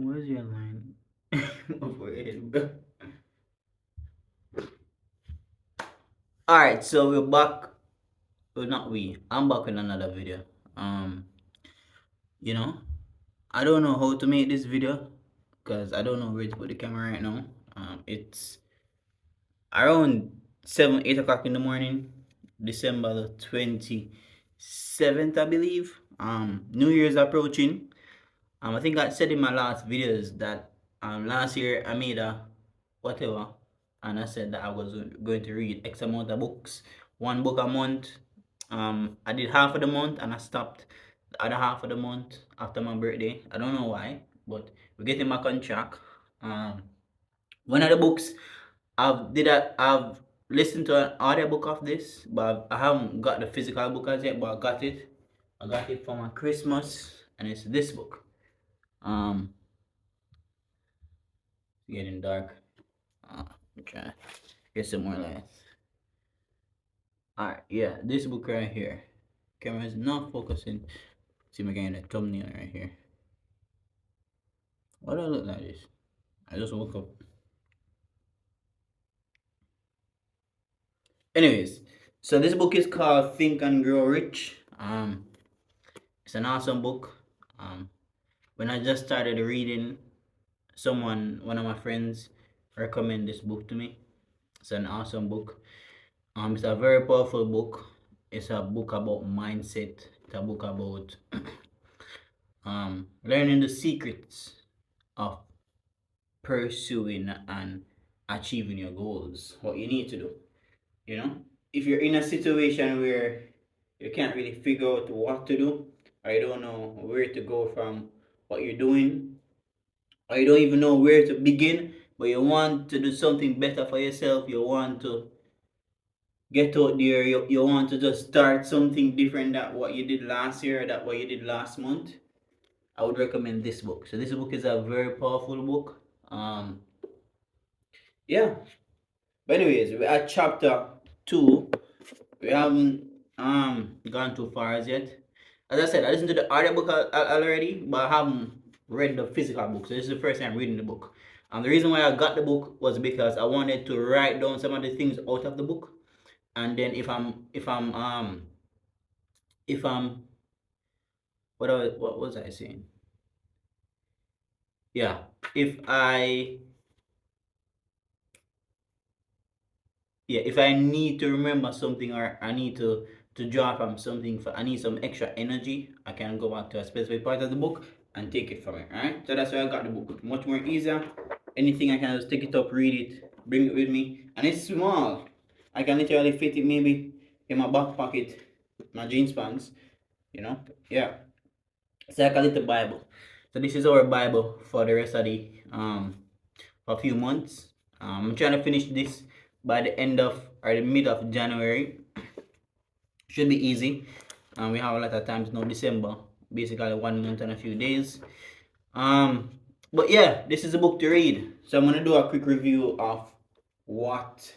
Where's your line? Overhead, bro. Alright, so we're back. Well, not we. I'm back with another video. Um, you know, I don't know how to make this video because I don't know where to put the camera right now. It's around 7, 8 o'clock in the morning, December the 27th, I believe. New Year's approaching. I think I said in my last videos that last year I made a whatever, and I said that I was going to read X amount of books, one book a month. I did half of the month and I stopped the other half of the month after my birthday. I don't know why, but we're getting back on track. Um, one of the books I've listened to an audiobook of this, but I haven't got the physical book as yet. But I got it. I got it for my Christmas, and it's this book. It's getting dark. Okay, get some more light. Alright, yeah, this book right here. Camera is not focusing. See me getting a thumbnail right here. Why do I look like this? I just woke up. Anyways, so this book is called Think and Grow Rich. It's an awesome book. When I just started reading, one of my friends, recommended this book to me. It's an awesome book. It's a very powerful book. It's a book about mindset. It's a book about learning the secrets of pursuing and achieving your goals. What you need to do. If you're in a situation where you can't really figure out what to do, or you don't know where to go from what you're doing, or you don't even know where to begin, but you want to do something better for yourself, you want to get out there, you want to just start something different than what you did last year, or that what you did last month, I would recommend this book. So this book is a very powerful book. Yeah. But anyways, we're at chapter 2. We haven't gone too far as yet. As I said, I listened to the audiobook already, but I haven't read the physical book. So this is the first time reading the book. And the reason why I got the book was because I wanted to write down some of the things out of the book. And then if I'm what was I saying? Yeah. If I need to remember something, or I need to draw from something, I need some extra energy, I can go back to a specific part of the book and take it from it. Alright, so that's why I got the book. Much more easier. Anything I can just take it up, read it, bring it with me, and it's small. I can literally fit it maybe in my back pocket, my jeans pants. Yeah, it's like a little Bible. So this is our Bible for the rest of the for a few months. I'm trying to finish this by the end of, or the mid of January. Should be easy. We have a lot of times now, December, basically 1 month and a few days. But yeah, this is a book to read. So I'm gonna do a quick review of what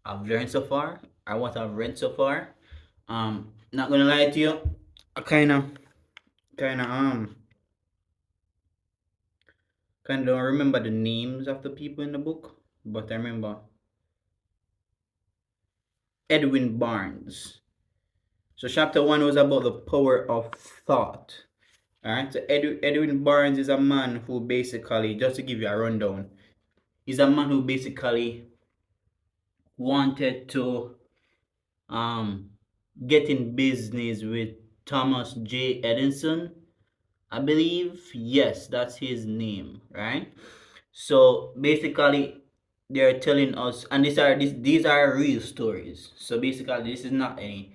I've learned so far, or what I've read so far. Not gonna lie to you, I kind of don't remember the names of the people in the book, but I remember Edwin Barnes. So chapter 1 was about the power of thought. Alright, so Edwin Barnes is a man who basically, just to give you a rundown, is a man who basically wanted to get in business with Thomas J. Edison, I believe. Yes, that's his name, right? So basically, they're telling us, and these are real stories. So basically, this is not any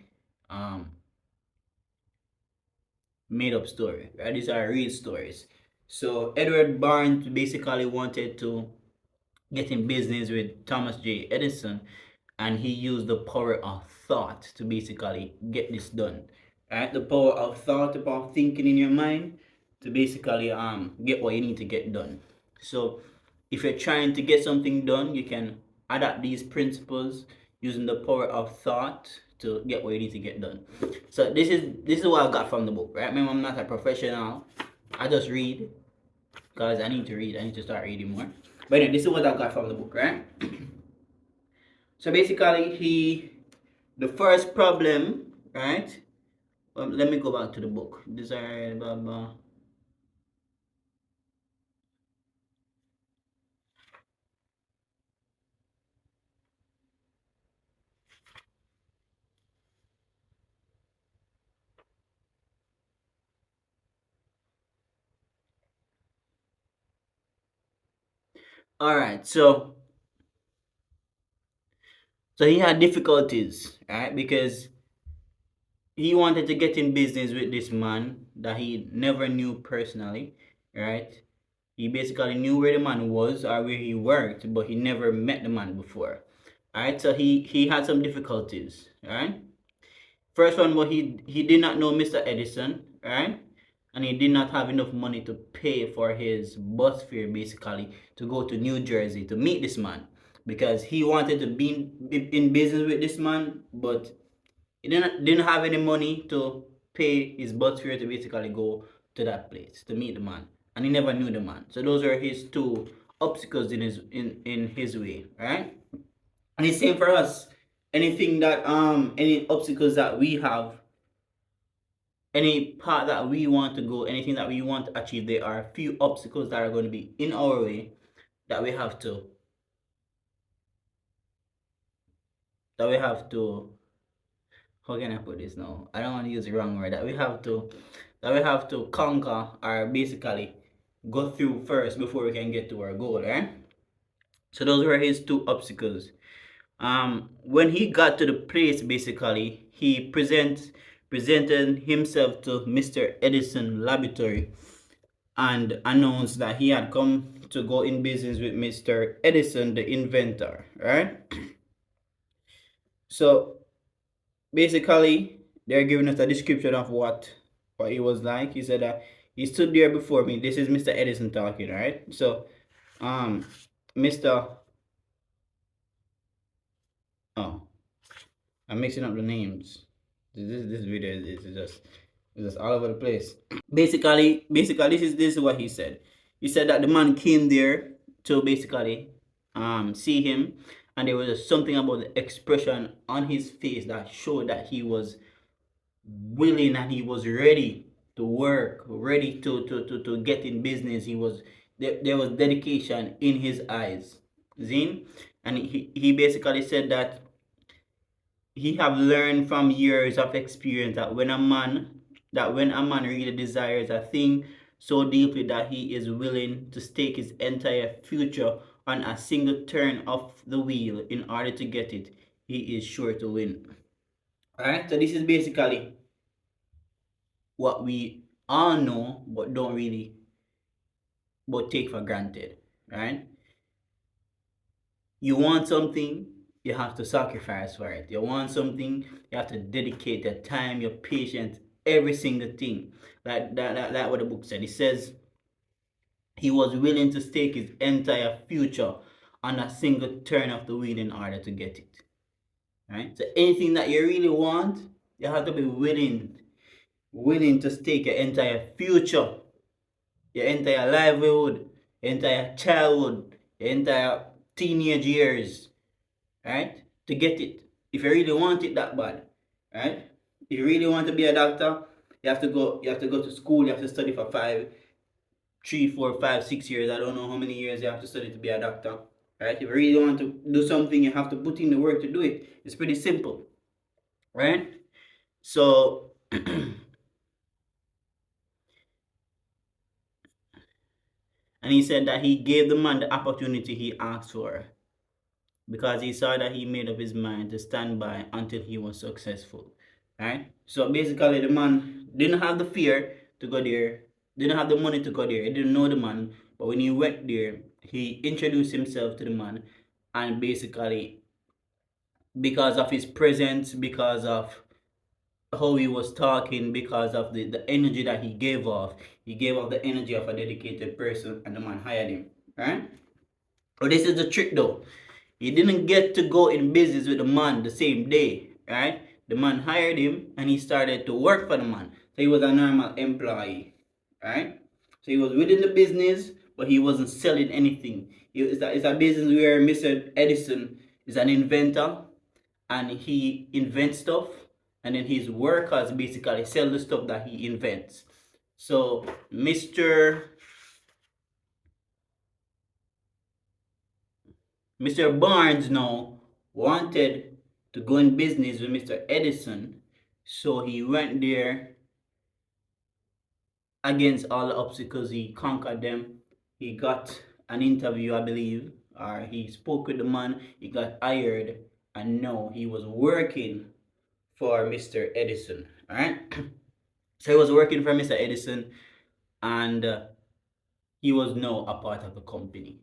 made up story, right? These are real stories. So Edward Barnes basically wanted to get in business with Thomas J. Edison, and he used the power of thought to basically get this done. Right? The power of thought, the power of thinking in your mind to basically get what you need to get done. So if you're trying to get something done, you can adapt these principles using the power of thought to get what you need to get done. So this is what I got from the book, right? Remember, I'm not a professional. I just read, because I need to read. I need to start reading more. But anyway, this is what I got from the book, right? So basically, the first problem, right? Let me go back to the book. Desire, blah blah. All right, so he had difficulties, right? Because he wanted to get in business with this man that he never knew personally, right? He basically knew where the man was or where he worked, but he never met the man before. Alright, so he had some difficulties, right? First one was he did not know Mr. Edison, right? And he did not have enough money to pay for his bus fare basically to go to New Jersey to meet this man because he wanted to be in business with this man, but he didn't have any money to pay his bus fare to basically go to that place to meet the man, and he never knew the man. So those are his two obstacles in his way, right? And it's same for us. Anything that any obstacles that we have, any part that we want to go, anything that we want to achieve, there are a few obstacles that are going to be in our way that we have to that we have to how can I put this now? I don't want to use the wrong word. That we have to conquer or basically go through first before we can get to our goal, right? So those were his two obstacles. When he got to the place, basically, he presented himself to Mr. Edison Laboratory and announced that he had come to go in business with Mr. Edison, the inventor, right? So basically, they're giving us a description of what it was like. He said that he stood there before me. This is Mr. Edison talking, right? So, um, Mr. Oh, I'm mixing up the names. This video is just all over the place. Basically, this is what he said. He said that the man came there to basically see him, and there was just something about the expression on his face that showed that he was willing and he was ready to work, ready to get in business. There was dedication in his eyes. Zin, and he basically said that he have learned from years of experience that when a man really desires a thing so deeply that he is willing to stake his entire future on a single turn of the wheel in order to get it, he is sure to win. Alright, so this is basically what we all know but don't really but take for granted. Right? You want something, you have to sacrifice for it. You want something, you have to dedicate your time, your patience, every single thing. Like what the book said. It says he was willing to stake his entire future on a single turn of the wheel in order to get it. Right? So anything that you really want, you have to be willing to stake your entire future, your entire livelihood, your entire childhood, your entire teenage years, right? To get it. If you really want it that bad, right? If you really want to be a doctor, you have to go to school, you have to study for 3, 4, 5, 6 years. I don't know how many years you have to study to be a doctor. Right? If you really want to do something, you have to put in the work to do it. It's pretty simple. Right? So and he said that he gave the man the opportunity he asked for because he saw that he made up his mind to stand by until he was successful. Right? So basically, the man didn't have the fear to go there, didn't have the money to go there, he didn't know the man, but when he went there, he introduced himself to the man, and basically, because of his presence, because of how he was talking, because of the energy that he gave off the energy of a dedicated person, and the man hired him. Right? But this is the trick though. He didn't get to go in business with the man the same day, right? The man hired him and he started to work for the man. So he was a normal employee, right? So he was within the business, but he wasn't selling anything. It's a business where Mr. Edison is an inventor, and he invents stuff, and then his workers basically sell the stuff that he invents. So Mr. Barnes now wanted to go in business with Mr. Edison, so he went there against all the obstacles. He conquered them. He got an interview, I believe, or he spoke with the man. He got hired, and now he was working for Mr. Edison. All right. So he was working for Mr. Edison, and he was now a part of the company.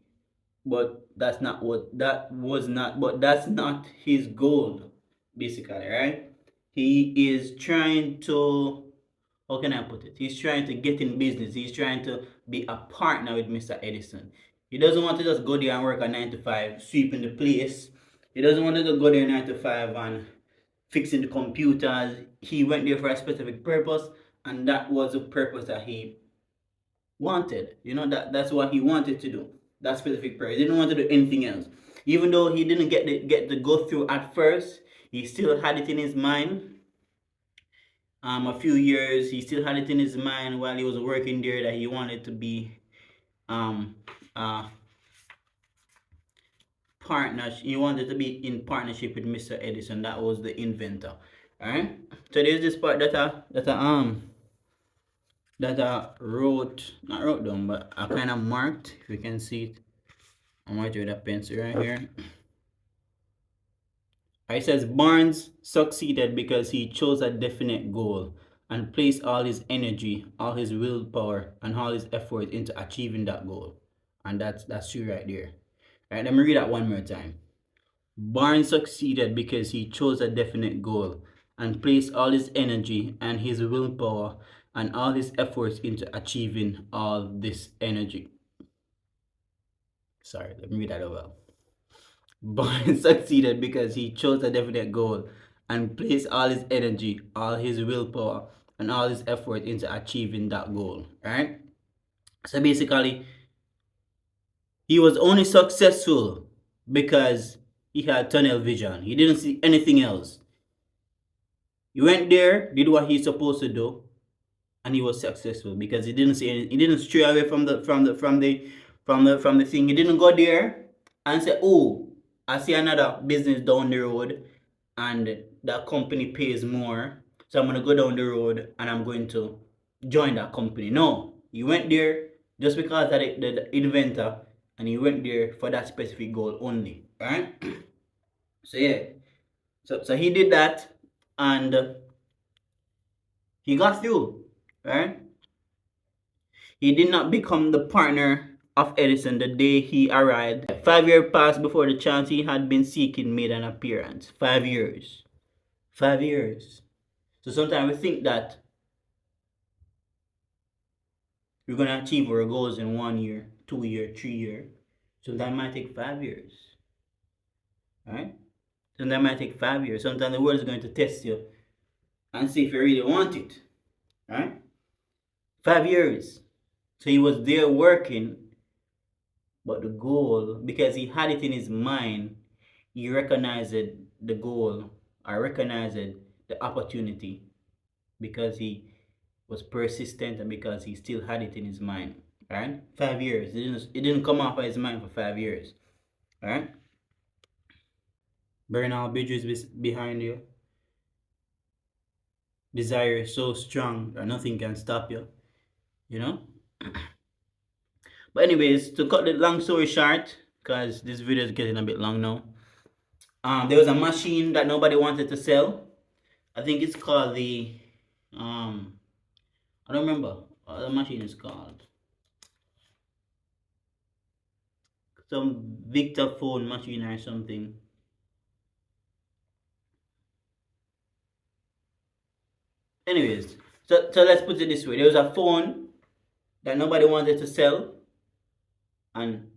But that's not what that was not. But that's not his goal, basically, right? He is trying to, how can I put it? He's trying to get in business. He's trying to be a partner with Mr. Edison. He doesn't want to just go there and work a 9 to 5, sweeping the place. He doesn't want to just go there 9 to 5 and fixing the computers. He went there for a specific purpose, and that was the purpose that he wanted. You know, that's what he wanted to do. That specific purpose. He didn't want to do anything else. Even though he didn't get to go through at first, he still had it in his mind. A few years, he still had it in his mind while he was working there that he wanted to be um partner. He wanted to be in partnership with Mr. Edison. That was the inventor. All right. So there's this part that I wrote, not wrote down, but I kind of marked. If you can see it, I marked with a pencil right here. It says Barnes succeeded because he chose a definite goal and placed all his energy, all his willpower, and all his effort into achieving that goal. And that's true right there. All right, let me read that one more time. Barnes succeeded because he chose a definite goal and placed all his energy and his willpower and all his efforts into achieving all this energy. Sorry, let me read that over. Barnes succeeded because he chose a definite goal and placed all his energy, all his willpower, and all his effort into achieving that goal. Right? So basically, he was only successful because he had tunnel vision. He didn't see anything else. He went there, did what he's supposed to do, and he was successful because he didn't see any, he didn't stray away from the thing. He didn't go there and say, "Oh, I see another business down the road, and that company pays more, so I'm gonna go down the road and I'm going to join that company." No, he went there just because of the inventor, and he went there for that specific goal only. Right? So yeah, so he did that, and he got through. Right? He did not become the partner of Edison the day he arrived. 5 years passed before the chance he had been seeking made an appearance. 5 years. 5 years. So sometimes we think that we're going to achieve our goals in 1 year, 2 year, 3 year. Sometimes it might take 5 years. Right? Sometimes it might take 5 years. Sometimes the world is going to test you and see if you really want it. Right? 5 years. So he was there working, but the goal, because he had it in his mind, he recognized the goal, or recognized the opportunity, because he was persistent and because he still had it in his mind. Right? 5 years. It didn't come off of his mind for 5 years. Right? Burn all bridges behind you. Desire is so strong that nothing can stop you. You know? But anyways, to cut the long story short, because this video is getting a bit long now. There was a machine that nobody wanted to sell. I think it's called the I don't remember what the machine is called. Some Victor phone machine or something. Anyways, so let's put it this way. There was a phone that nobody wanted to sell, and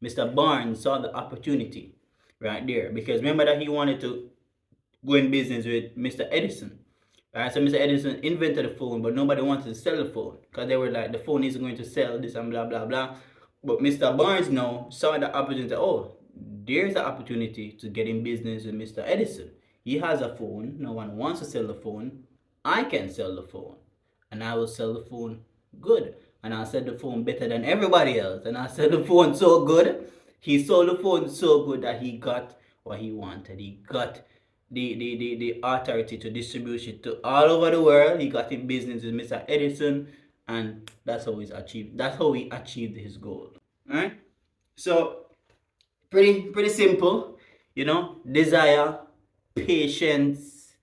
Mr. Barnes saw the opportunity right there, because remember that he wanted to go in business with Mr. Edison, Right, so Mr. Edison invented the phone, but nobody wanted to sell the phone because they were like, the phone isn't going to sell this and blah blah blah. But Mr. Barnes now saw the opportunity. Oh, there's an opportunity to get in business with Mr. Edison. He has a phone. No one wants to sell the phone. I can sell the phone, and I will sell the phone good. And I sell the phone better than everybody else. And I sell the phone so good. He sold the phone so good that he got what he wanted. He got the authority to distribute it to all over the world. He got in business with Mr. Edison, and that's how he achieved his goal. Right? So pretty simple, desire, patience,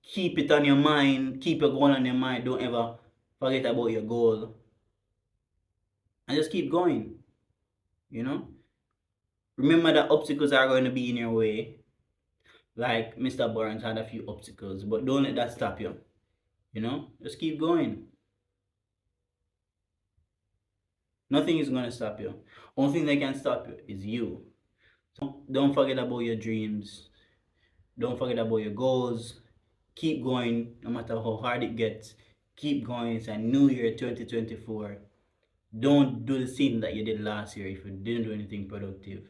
keep it on your mind, keep your goal on your mind, don't ever forget about your goal, and just keep going, you know. Remember that obstacles are going to be in your way. Like Mr. Barnes had a few obstacles, but don't let that stop you. Just keep going. Nothing is going to stop you. Only thing that can stop you is you. So don't forget about your dreams. Don't forget about your goals. Keep going no matter how hard it gets. Keep going. It's a new year 2024. Don't do the same that you did last year if you didn't do anything productive.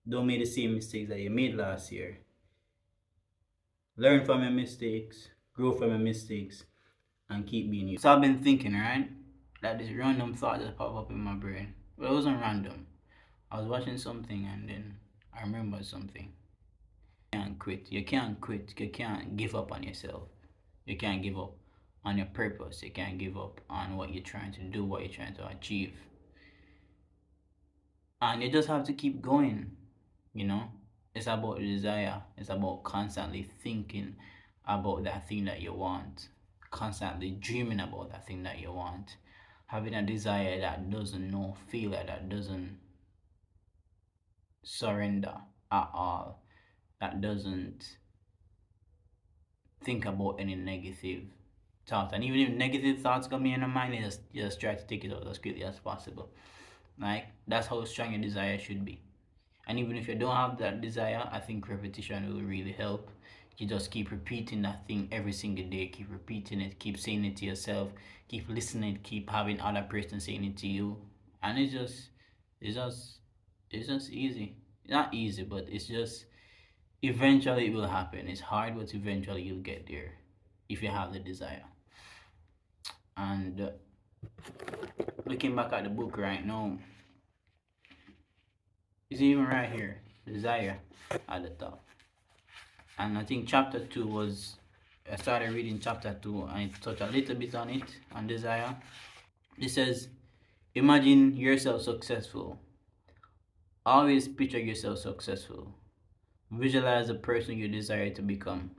Don't make the same mistakes that you made last year. Learn from your mistakes, grow from your mistakes, and keep being you. So I've been thinking, right? That this random thought just popped up in my brain. Well, it wasn't random. I was watching something and then I remembered something. You can't quit. You can't quit. You can't give up on yourself. You can't give up on your purpose. You can't give up on what you're trying to do, what you're trying to achieve. And you just have to keep going, you know? It's about desire. It's about constantly thinking about that thing that you want, constantly dreaming about that thing that you want, having a desire that doesn't know failure, that doesn't surrender at all, that doesn't think about any negative thoughts. And even if negative thoughts come in your mind, you just try to take it out as quickly as possible. Like, that's how strong your desire should be. And even if you don't have that desire, I think repetition will really help. You just keep repeating that thing every single day, keep repeating it, keep saying it to yourself, keep listening, keep having other person saying it to you. And it's just easy. Not easy, but it's just eventually it will happen. It's hard, but eventually you'll get there if you have the desire. And looking back at the book right now, it's even right here, desire at the top. And I think chapter 2 was, I started reading chapter 2 and it touched a little bit on it, on desire. It says, imagine yourself successful. Always picture yourself successful. Visualize the person you desire to become.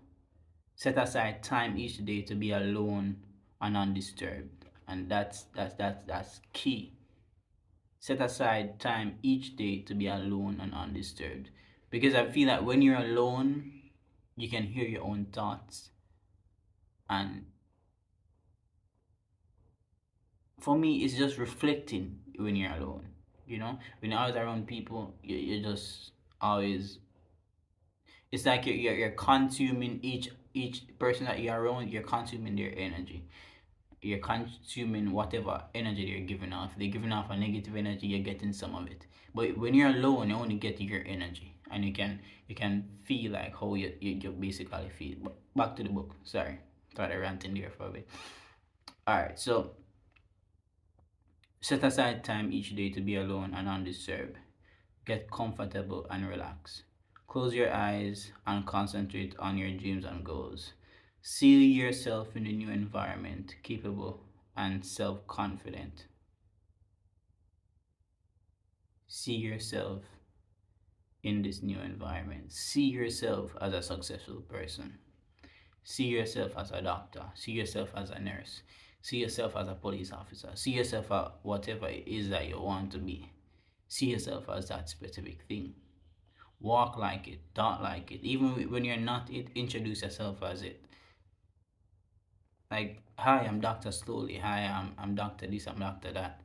Set aside time each day to be alone and undisturbed. And that's key. Set aside time each day to be alone and undisturbed. Because I feel like when you're alone, you can hear your own thoughts. And for me, it's just reflecting when you're alone. When you're always around people, you're just always, it's like you're consuming each person that you're around, you're consuming their energy. You're consuming whatever energy they're giving off. If they're giving off a negative energy, you're getting some of it. But when you're alone, you only get your energy, and you can feel like how you basically feel. But back to the book. Sorry, started ranting there for a bit. All right, so set aside time each day to be alone and undisturbed. Get comfortable and relax. Close your eyes and concentrate on your dreams and goals. See yourself in a new environment, capable and self-confident. See yourself in this new environment. See yourself as a successful person. See yourself as a doctor. See yourself as a nurse. See yourself as a police officer. See yourself as whatever it is that you want to be. See yourself as that specific thing. Walk like it, talk like it. Even when you're not it, introduce yourself as it. Like, hi, I'm Dr. Slowly. Hi, I'm Dr. This, I'm Dr. That.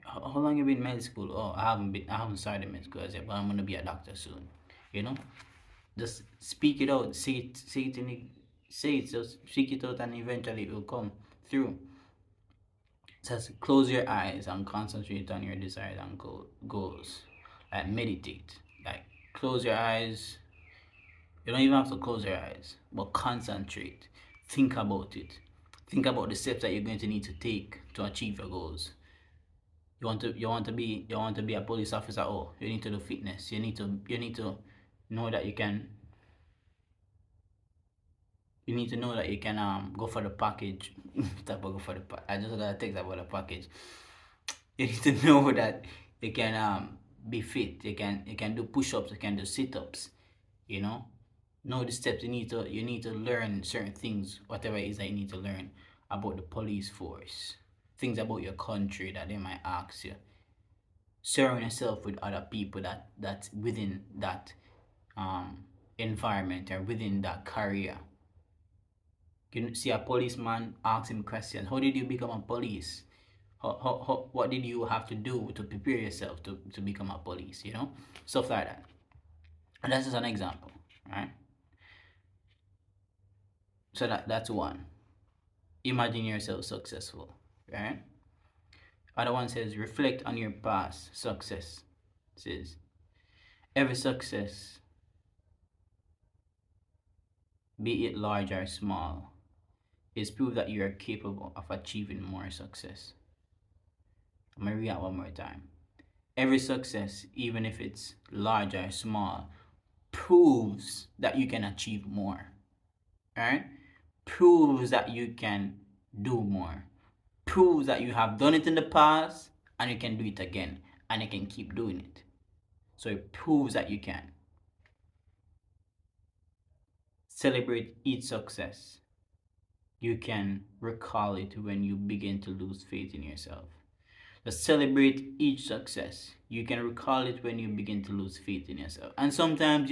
How long you been in med school? Oh, I haven't started med school as yet, but I'm gonna be a doctor soon. You know? Just speak it out, say it, just speak it out, and eventually it will come through. Just close your eyes and concentrate on your desires and goals. Like meditate. Like close your eyes. You don't even have to close your eyes, but concentrate. Think about it. Think about the steps that you're going to need to take to achieve your goals. You want to be a police officer. Oh, you need to do fitness. You need to know that you can go for the package. Talk about go for the I just got a text about the package. You need to know that you can be fit. You can do push-ups. You can do sit-ups. You know the steps. You need to learn certain things, whatever it is that you need to learn about the police force, things about your country that they might ask you. Surround yourself with other people that's within that environment or within that career. You see a policeman, ask him questions. How did you become a police? What did you have to do to prepare yourself to become a police? Stuff like that. And that's just an example, right? So that's one. Imagine yourself successful, right? Other one says reflect on your past success. It says every success, be it large or small, is proof that you are capable of achieving more success. I'm gonna read that one more time. Every success, even if it's large or small, proves that you can achieve more. Alright? Proves that you can do more. Proves that you have done it in the past and you can do it again and you can keep doing it. So it proves that you can. Celebrate each success. You can recall it when you begin to lose faith in yourself. Just celebrate each success. You can recall it when you begin to lose faith in yourself. And sometimes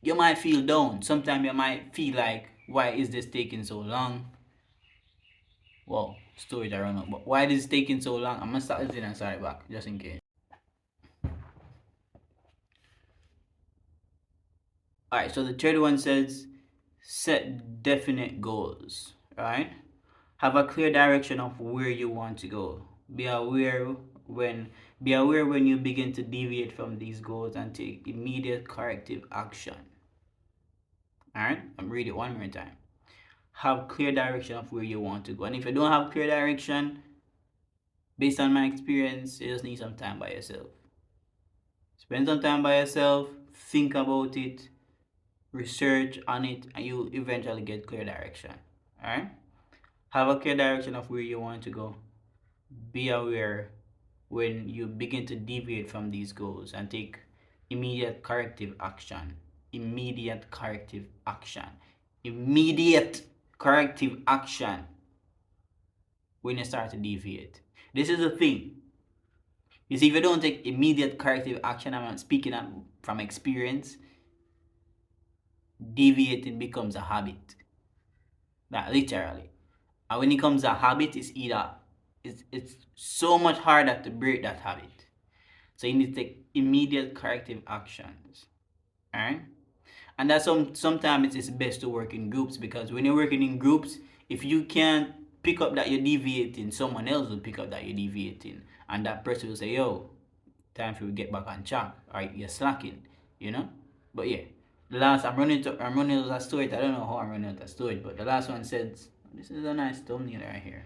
you might feel down. Sometimes you might feel like, why is this taking so long? Well, storage I run out. But why is this taking so long? I'm gonna start this in and start it back, just in case. Alright, so the third one says set definite goals. Alright? Have a clear direction of where you want to go. Be aware when you begin to deviate from these goals and take immediate corrective action. Alright? I'm reading it one more time. Have clear direction of where you want to go. And if you don't have clear direction, based on my experience, you just need some time by yourself. Spend some time by yourself, think about it, research on it, and you eventually get clear direction. Alright? Have a clear direction of where you want to go. Be aware when you begin to deviate from these goals and take immediate corrective action. Immediate corrective action. Immediate corrective action when you start to deviate. This is the thing. You see, if you don't take immediate corrective action, I'm speaking from experience, deviating becomes a habit. That literally. And when it comes a habit, it's so much harder to break that habit. So you need to take immediate corrective actions. Alright? And that's sometimes it's best to work in groups, because when you're working in groups, if you can't pick up that you're deviating, someone else will pick up that you're deviating. And that person will say, yo, time for you to get back on track. Or you're slacking. But yeah. I'm running out of storage. I don't know how I'm running out of storage, but the last one says, this is a nice thumbnail right here.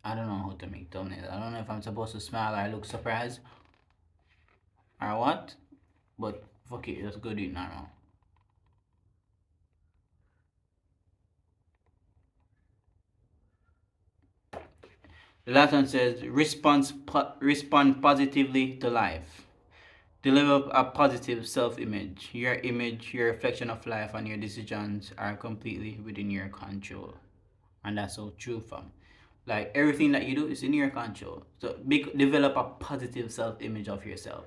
I don't know how to make thumbnails. I don't know if I'm supposed to smile or look surprised or what, but fuck it, let's go do it now. The last one says respond positively to life. Develop a positive self-image. Your image, your reflection of life, and your decisions are completely within your control. And that's so true, fam. Like everything that you do is in your control. So develop a positive self-image of yourself.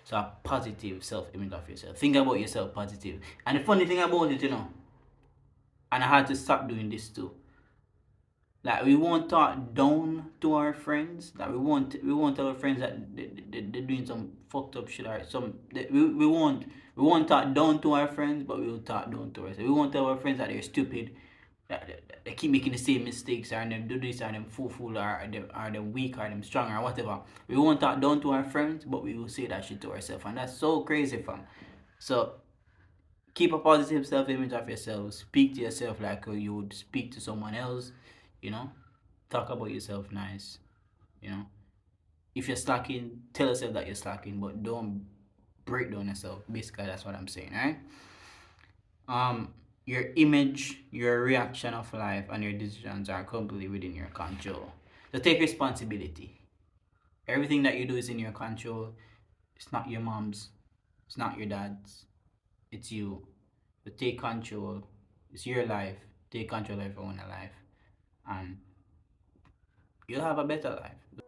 So a positive self-image of yourself. Think about yourself positive. And the funny thing about it, and I had to stop doing this too. Like we won't talk down to our friends. Like we won't tell our friends that they're doing some fucked up shit or we won't talk down to our friends, but we will talk down to ourselves. We won't tell our friends that they're stupid, that they keep making the same mistakes, or them do this, or them fool, or them weak, or them strong, or whatever. We won't talk down to our friends, but we will say that shit to ourselves, and that's so crazy, fam. So keep a positive self-image of yourself. Speak to yourself like you would speak to someone else. You know, talk about yourself nice. You know, if you're slacking, tell yourself that you're slacking, but don't break down yourself. Basically, that's what I'm saying, right? Um, your image, your reaction of life, and your decisions are completely within your control. So take responsibility. Everything that you do is in your control. It's not your mom's. It's not your dad's. It's you. So take control. It's your life. Take control of your own life, and you'll have a better life.